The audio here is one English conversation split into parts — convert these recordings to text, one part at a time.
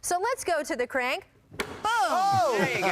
So let's go to the crank. Boom! Oh! There you go.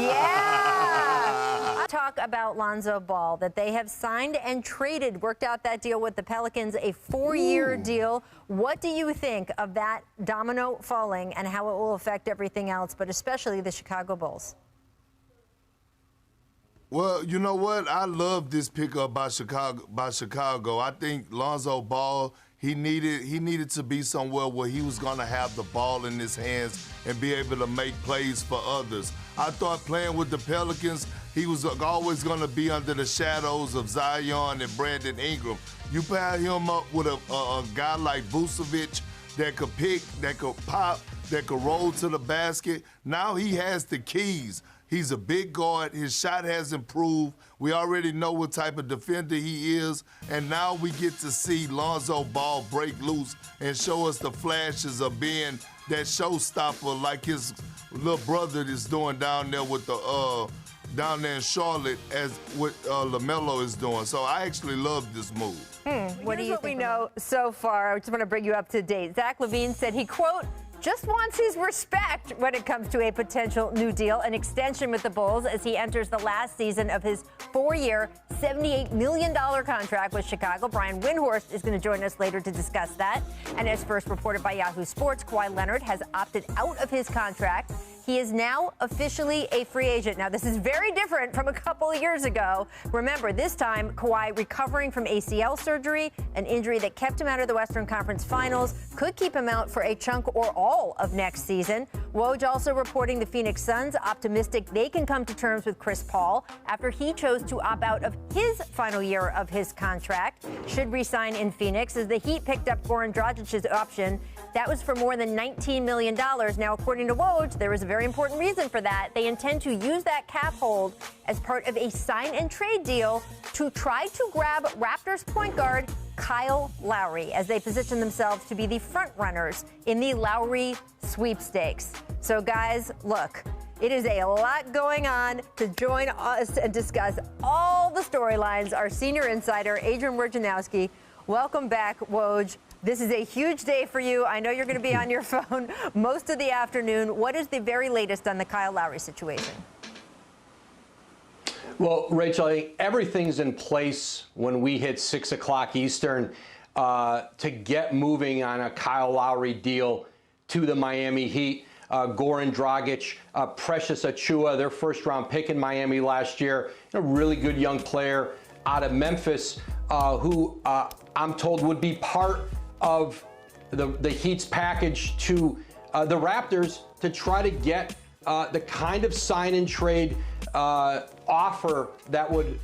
Yeah! Talk about Lonzo Ball, that they have signed and traded, worked out that deal with the Pelicans, a 4-year deal. What do you think of that domino falling and how it will affect everything else, but especially the Chicago Bulls? Well, you know what? I love this pickup by Chicago. I think Lonzo Ball, he needed to be somewhere where he was going to have the ball in his hands and be able to make plays for others. I thought playing with the Pelicans, he was always going to be under the shadows of Zion and Brandon Ingram. You pair him up with a guy like Vucevic that could pick, that could pop, that could roll to the basket. Now he has the keys. He's a big guard. His shot has improved. We already know what type of defender he is. And now we get to see Lonzo Ball break loose and show us the flashes of being that showstopper like his little brother is doing down there with the down there in Charlotte, as what LaMelo is doing. So I actually love this move. What do you think we know so far? I just want to bring you up to date. Zach LaVine said he, quote, just wants his respect when it comes to a potential new deal, an extension with the Bulls as he enters the last season of his 4-year, $78 million contract with Chicago. Brian Windhorst is going to join us later to discuss that. And as first reported by Yahoo Sports, Kawhi Leonard has opted out of his contract. He is now officially a free agent. Now, this is very different from a couple of years ago. Remember, this time, Kawhi recovering from ACL surgery, an injury that kept him out of the Western Conference Finals, could keep him out for a chunk or all of next season. Woj also reporting the Phoenix Suns optimistic they can come to terms with Chris Paul after he chose to opt out of his final year of his contract. Should re-sign in Phoenix as the Heat picked up Goran Dragic's option. That was for more than $19 million. Now, according to Woj, there is a very important reason for that. They intend to use that cap hold as part of a sign and trade deal to try to grab Raptors point guard Kyle Lowry as they position themselves to be the front runners in the Lowry sweepstakes. So, guys, look, it is a lot going on. To join us and discuss all the storylines, our senior insider, Adrian Wojnarowski. Welcome back, Woj. This is a huge day for you. I know you're going to be on your phone most of the afternoon. What is the very latest on the Kyle Lowry situation? Well, Rachel, I think everything's in place when we hit 6 o'clock Eastern to get moving on a Kyle Lowry deal to the Miami Heat. Goran Dragic, Precious Achiuwa, their first-round pick in Miami last year, a really good young player out of Memphis who I'm told would be part of the Heat's package to the Raptors to try to get the kind of sign and trade offer that would,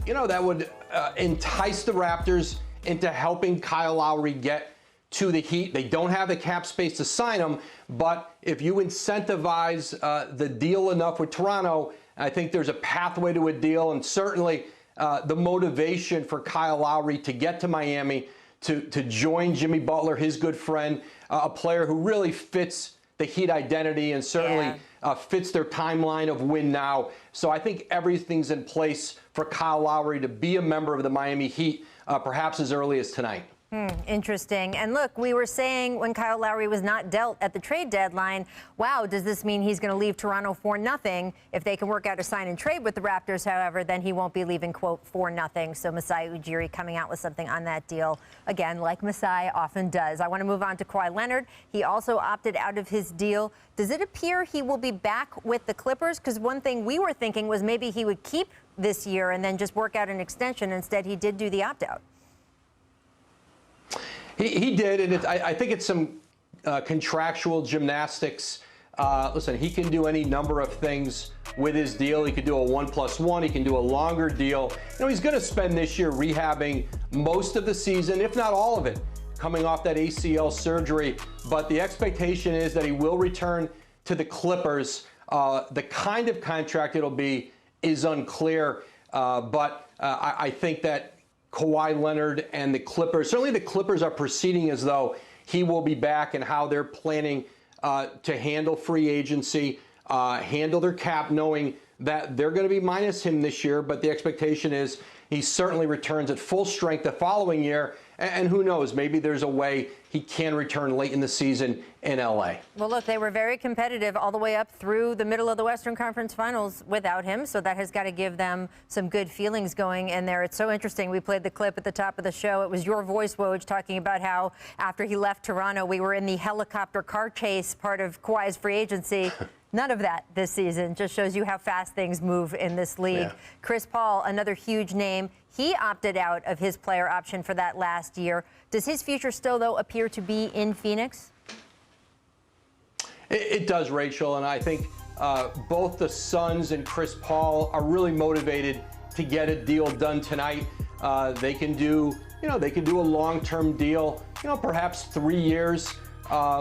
entice the Raptors into helping Kyle Lowry get to the Heat. They don't have the cap space to sign him, but if you incentivize the deal enough with Toronto, I think there's a pathway to a deal, and certainly the motivation for Kyle Lowry to get to Miami to join Jimmy Butler, his good friend, a player who really fits the Heat identity and certainly fits their timeline of win now. So I think everything's in place for Kyle Lowry to be a member of the Miami Heat, perhaps as early as tonight. Interesting. And look, we were saying when Kyle Lowry was not dealt at the trade deadline, wow, does this mean he's going to leave Toronto for nothing? If they can work out a sign and trade with the Raptors, however, then he won't be leaving, quote, for nothing. So Masai Ujiri coming out with something on that deal, again, like Masai often does. I want to move on to Kawhi Leonard. He also opted out of his deal. Does it appear he will be back with the Clippers? Because one thing we were thinking was maybe he would keep this year and then just work out an extension. Instead, he did do the opt-out. He did, and I think it's some contractual gymnastics. Listen, he can do any number of things with his deal. He could do a 1+1. He can do a longer deal. He's going to spend this year rehabbing most of the season, if not all of it, coming off that ACL surgery. But the expectation is that he will return to the Clippers. The kind of contract it'll be is unclear, but I think that Kawhi Leonard and the Clippers, certainly the Clippers are proceeding as though he will be back, and how they're planning to handle free agency, handle their cap, knowing that they're going to be minus him this year. But the expectation is He certainly returns at full strength the following year. And who knows, maybe there's a way he can return late in the season in LA. Well, look, they were very competitive all the way up through the middle of the Western Conference Finals without him, so that has got to give them some good feelings going in there. It's so interesting. We played the clip at the top of the show. It was your voice, Woj, talking about how after he left Toronto, we were in the helicopter car chase part of Kawhi's free agency. None of that this season. Just shows you how fast things move in this league. Yeah. Chris Paul, another huge name. He opted out of his player option for that last year. Does his future still, though, appear to be in Phoenix? It does, Rachel, and I think both the Suns and Chris Paul are really motivated to get a deal done tonight. They can do, they can do a long-term deal, perhaps 3 years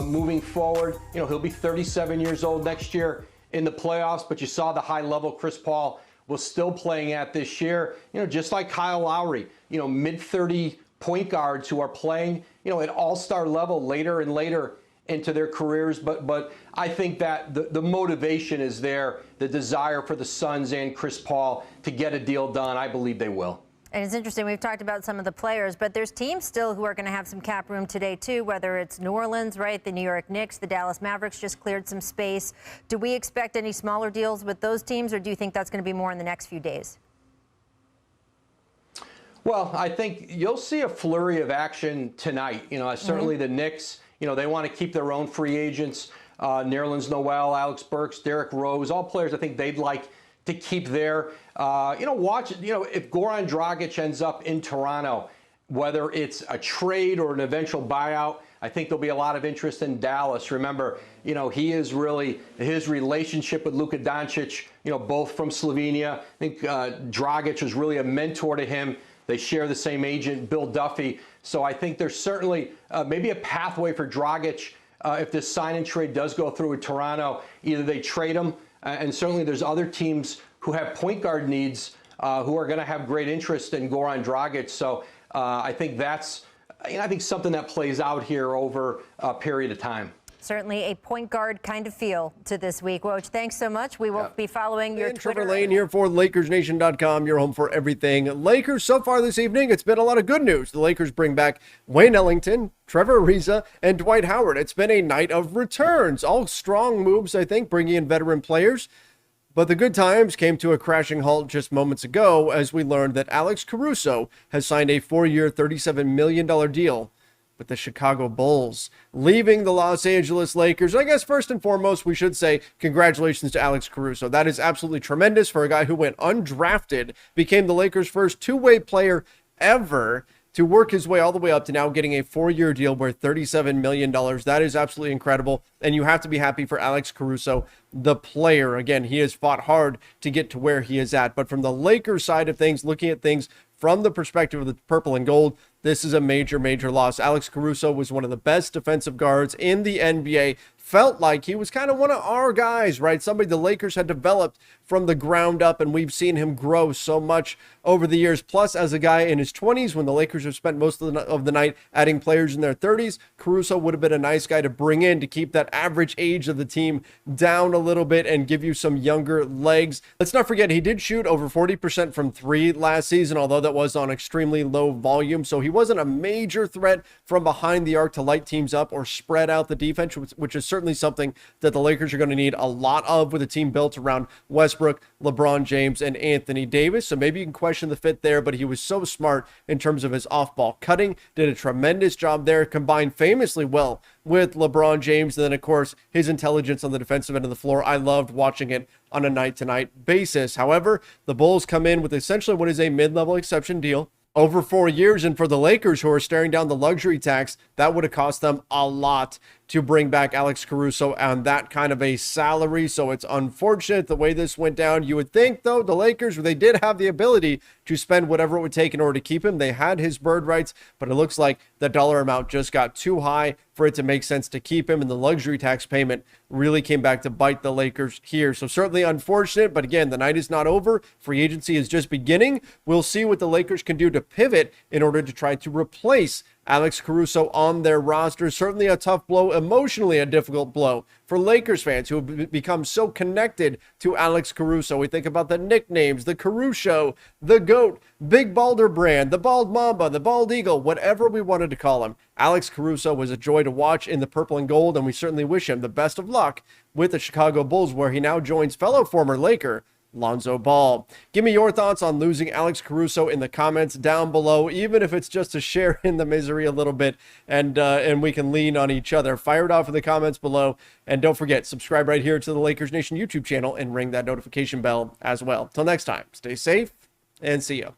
moving forward. He'll be 37 years old next year in the playoffs, but you saw the high level Chris Paul was still playing at this year, just like Kyle Lowry, mid-30 point guards who are playing, at all-star level later and later into their careers. But I think that the motivation is there, the desire for the Suns and Chris Paul to get a deal done. I believe they will. And it's interesting, we've talked about some of the players, but there's teams still who are going to have some cap room today, too, whether it's New Orleans, right, the New York Knicks, the Dallas Mavericks just cleared some space. Do we expect any smaller deals with those teams, or do you think that's going to be more in the next few days? Well, I think you'll see a flurry of action tonight. Certainly the Knicks, they want to keep their own free agents. Nerlens Noel, Alex Burks, Derrick Rose, all players I think they'd like to keep there. Watch, if Goran Dragic ends up in Toronto, whether it's a trade or an eventual buyout, I think there'll be a lot of interest in Dallas. Remember, he is really, his relationship with Luka Doncic, both from Slovenia. I think Dragic was really a mentor to him. They share the same agent, Bill Duffy. So I think there's certainly maybe a pathway for Dragic if this sign and trade does go through with Toronto. Either they trade him, and certainly there's other teams who have point guard needs who are going to have great interest in Goran Dragic. So I think that's, I think something that plays out here over a period of time. Certainly a point guard kind of feel to this week. Woj, thanks so much. We will be following your Twitter. Trevor Lane here for LakersNation.com, your home for everything Lakers. So far this evening, it's been a lot of good news. The Lakers bring back Wayne Ellington, Trevor Ariza, and Dwight Howard. It's been a night of returns. All strong moves, I think, bringing in veteran players. But the good times came to a crashing halt just moments ago as we learned that Alex Caruso has signed a 4-year, $37 million deal with the Chicago Bulls, leaving the Los Angeles Lakers. I guess first and foremost, we should say congratulations to Alex Caruso. That is absolutely tremendous for a guy who went undrafted, became the Lakers' first two-way player ever to work his way all the way up to now getting a 4-year deal worth $37 million. That is absolutely incredible. And you have to be happy for Alex Caruso, the player. Again, he has fought hard to get to where he is at. But from the Lakers side of things, looking at things from the perspective of the purple and gold, this is a major, major loss. Alex Caruso was one of the best defensive guards in the NBA. Felt like he was kind of one of our guys, right? Somebody the Lakers had developed from the ground up, and we've seen him grow so much over the years. Plus, as a guy in his 20s, when the Lakers have spent most of the night adding players in their 30s, Caruso would have been a nice guy to bring in to keep that average age of the team down a little bit and give you some younger legs. Let's not forget, he did shoot over 40% from three last season, although that was on extremely low volume. So he wasn't a major threat from behind the arc to light teams up or spread out the defense, which is certainly something that the Lakers are going to need a lot of with a team built around Westbrook, LeBron James, and Anthony Davis. So maybe you can question the fit there, but he was so smart in terms of his off-ball cutting, did a tremendous job there, combined famously well with LeBron James, and then, of course, his intelligence on the defensive end of the floor. I loved watching it on a night-to-night basis. However, the Bulls come in with essentially what is a mid-level exception deal over 4 years, and for the Lakers, who are staring down the luxury tax, that would have cost them a lot to bring back Alex Caruso on that kind of a salary. So it's unfortunate the way this went down. You would think, though, the Lakers, they did have the ability to spend whatever it would take in order to keep him. They had his bird rights, but it looks like the dollar amount just got too high for it to make sense to keep him, and the luxury tax payment really came back to bite the Lakers here. So certainly unfortunate, but again, the night is not over. Free agency is just beginning. We'll see what the Lakers can do to pivot in order to try to replace Alex Caruso on their roster. Certainly a tough blow, emotionally a difficult blow for Lakers fans who have become so connected to Alex Caruso. We think about the nicknames, the Caruso, the GOAT, Big Balder Brand, the Bald Mamba, the Bald Eagle, whatever we wanted to call him. Alex Caruso was a joy to watch in the purple and gold, and we certainly wish him the best of luck with the Chicago Bulls, where he now joins fellow former Laker Lonzo Ball. Give me your thoughts on losing Alex Caruso in the comments down below, even if it's just to share in the misery a little bit, and we can lean on each other. Fire it off in the comments below, and don't forget, subscribe right here to the Lakers Nation YouTube channel and ring that notification bell as well. Till next time, stay safe and see you.